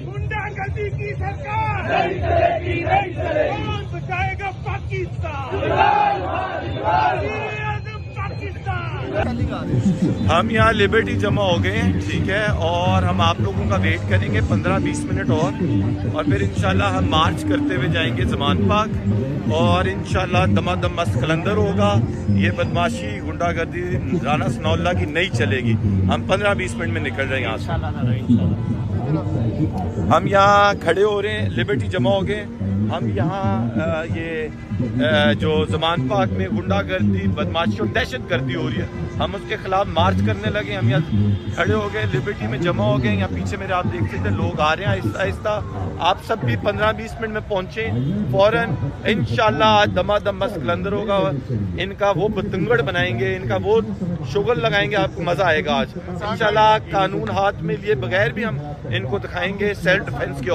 गुंडा गर्दी की सरकार कौन बचाएगा पाकिस्तान? हम यहाँ लिबर्टी जमा हो गए हैं, ठीक है, और हम आप लोगों का वेट करेंगे 15-20 मिनट और फिर इंशाल्लाह हम मार्च करते हुए जाएंगे ज़मान पार्क और इंशाल्लाह दमादम मस्त कलंदर होगा। ये बदमाशी गुंडागर्दी राना सनाउल्लाह की नहीं चलेगी। हम 15-20 मिनट में निकल रहे हैं यहाँ से। हम यहाँ खड़े हो रहे हैं, लिबर्टी जमा हो गए। हम यहाँ ये जो ज़मान पार्क में गुंडागर्दी बदमाशी और दहशत गर्दी हो रही है, हम उसके खिलाफ मार्च करने लगे। हम यहाँ खड़े हो गए, लिबर्टी में जमा हो गए। यहाँ पीछे मेरे आप देख सकते हैं लोग आ रहे हैं आहिस्ता आहिस्ता। आप सब भी 15-20 मिनट में पहुँचे फौरन। इंशाल्लाह आज दमादम मस्त कलंदर होगा। इनका वो बतंगड़ बनाएंगे, इनका वो शुगल लगाएंगे, आपको मज़ा आएगा आज इंशाल्लाह। कानून हाथ में लिए बगैर भी हम इनको दिखाएंगे सेल्फ डिफेंस की।